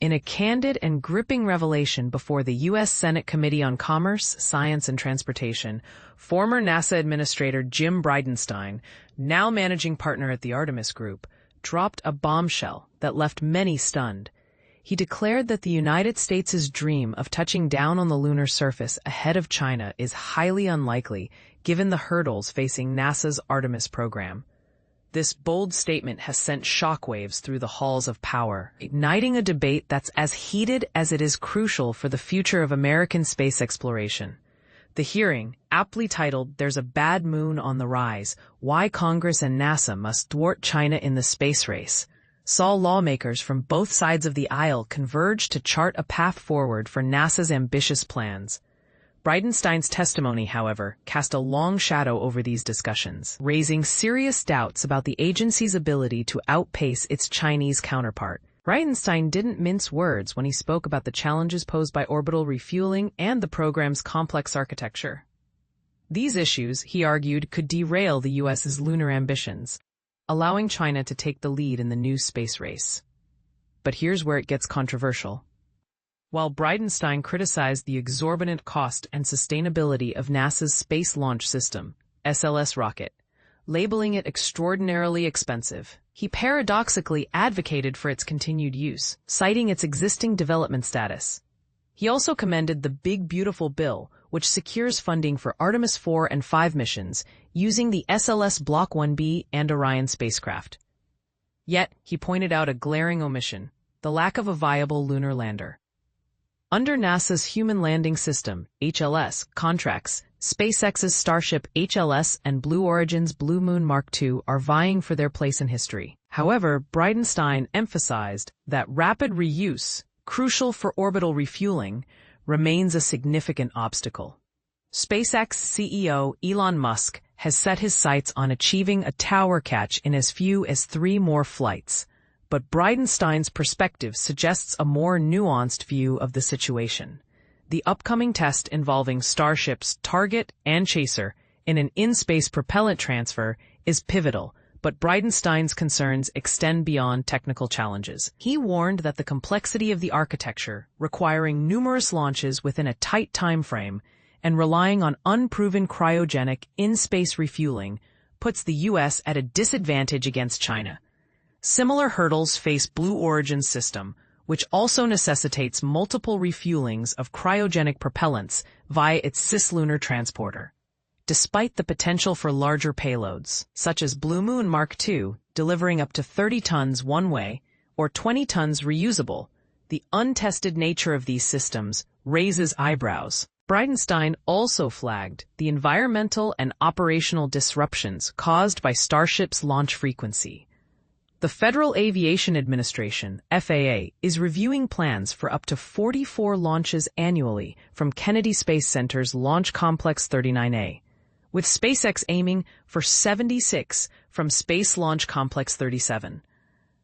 In a candid and gripping revelation before the U.S. Senate Committee on Commerce, Science, and Transportation, former NASA Administrator Jim Bridenstine, now managing partner at the Artemis Group, dropped a bombshell that left many stunned. He declared that the United States' dream of touching down on the lunar surface ahead of China is highly unlikely, given the hurdles facing NASA's Artemis program. This bold statement has sent shockwaves through the halls of power, igniting a debate that's as heated as it is crucial for the future of American space exploration. The hearing, aptly titled "There's a Bad Moon on the Rise: Why Congress and NASA Must Thwart China in the Space Race," saw lawmakers from both sides of the aisle converge to chart a path forward for NASA's ambitious plans. Bridenstine's testimony, however, cast a long shadow over these discussions, raising serious doubts about the agency's ability to outpace its Chinese counterpart. Bridenstine didn't mince words when he spoke about the challenges posed by orbital refueling and the program's complex architecture. These issues, he argued, could derail the U.S.'s lunar ambitions, allowing China to take the lead in the new space race. But here's where it gets controversial. While Bridenstine criticized the exorbitant cost and sustainability of NASA's Space Launch System, SLS rocket, labeling it extraordinarily expensive, he paradoxically advocated for its continued use, citing its existing development status. He also commended the Big Beautiful Bill, which secures funding for Artemis 4 and 5 missions using the SLS Block 1B and Orion spacecraft. Yet, he pointed out a glaring omission: the lack of a viable lunar lander. Under NASA's Human Landing System, HLS, contracts, SpaceX's Starship HLS and Blue Origin's Blue Moon Mark II are vying for their place in history. However, Bridenstine emphasized that rapid reuse, crucial for orbital refueling, remains a significant obstacle. SpaceX CEO Elon Musk has set his sights on achieving a tower catch in as few as 3 more flights. But Bridenstine's perspective suggests a more nuanced view of the situation. The upcoming test involving Starship's Target and Chaser in an in-space propellant transfer is pivotal, but Bridenstine's concerns extend beyond technical challenges. He warned that the complexity of the architecture, requiring numerous launches within a tight time frame and relying on unproven cryogenic in-space refueling, puts the U.S. at a disadvantage against China. Similar hurdles face Blue Origin's system, which also necessitates multiple refuelings of cryogenic propellants via its cislunar transporter. Despite the potential for larger payloads, such as Blue Moon Mark II, delivering up to 30 tons one way or 20 tons reusable, the untested nature of these systems raises eyebrows. Bridenstine also flagged the environmental and operational disruptions caused by Starship's launch frequency. The Federal Aviation Administration, FAA, is reviewing plans for up to 44 launches annually from Kennedy Space Center's Launch Complex 39A, with SpaceX aiming for 76 from Space Launch Complex 37.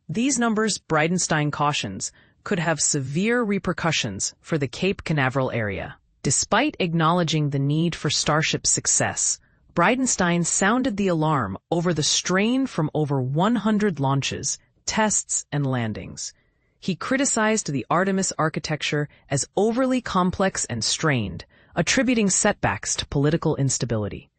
These numbers, Bridenstine cautions, could have severe repercussions for the Cape Canaveral area. Despite acknowledging the need for Starship's success, Bridenstine sounded the alarm over the strain from over 100 launches, tests, and landings. He criticized the Artemis architecture as overly complex and strained, attributing setbacks to political instability.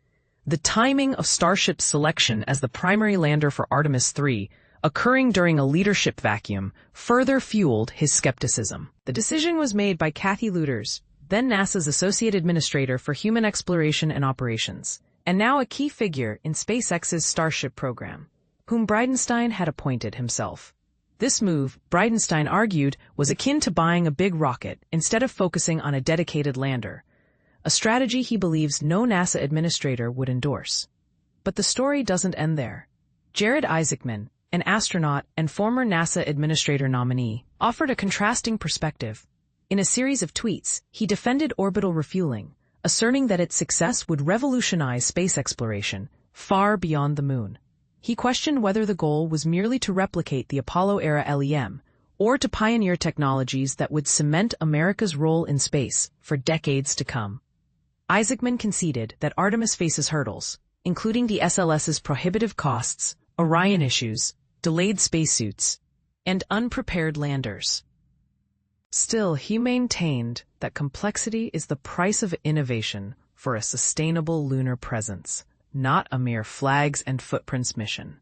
The timing of Starship's selection as the primary lander for Artemis 3, occurring during a leadership vacuum, further fueled his skepticism. The decision was made by Kathy Lueders, then NASA's Associate Administrator for Human Exploration and Operations, and now a key figure in SpaceX's Starship program, whom Bridenstine had appointed himself. This move, Bridenstine argued, was akin to buying a big rocket instead of focusing on a dedicated lander, a strategy he believes no NASA administrator would endorse. But the story doesn't end there. Jared Isaacman, an astronaut and former NASA administrator nominee, offered a contrasting perspective. In a series of tweets, he defended orbital refueling, asserting that its success would revolutionize space exploration far beyond the moon. He questioned whether the goal was merely to replicate the Apollo-era LEM or to pioneer technologies that would cement America's role in space for decades to come. Isaacman conceded that Artemis faces hurdles, including the SLS's prohibitive costs, Orion issues, delayed spacesuits, and unprepared landers. Still, he maintained that complexity is the price of innovation for a sustainable lunar presence, not a mere flags and footprints mission.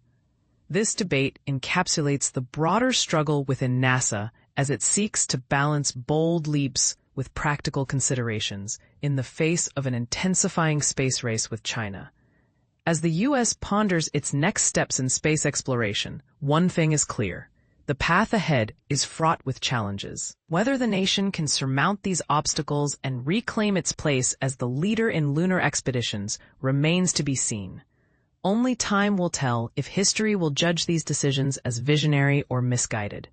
This debate encapsulates the broader struggle within NASA as it seeks to balance bold leaps with practical considerations in the face of an intensifying space race with China. As the U.S. ponders its next steps in space exploration, one thing is clear. The path ahead is fraught with challenges. Whether the nation can surmount these obstacles and reclaim its place as the leader in lunar expeditions remains to be seen. Only time will tell if history will judge these decisions as visionary or misguided.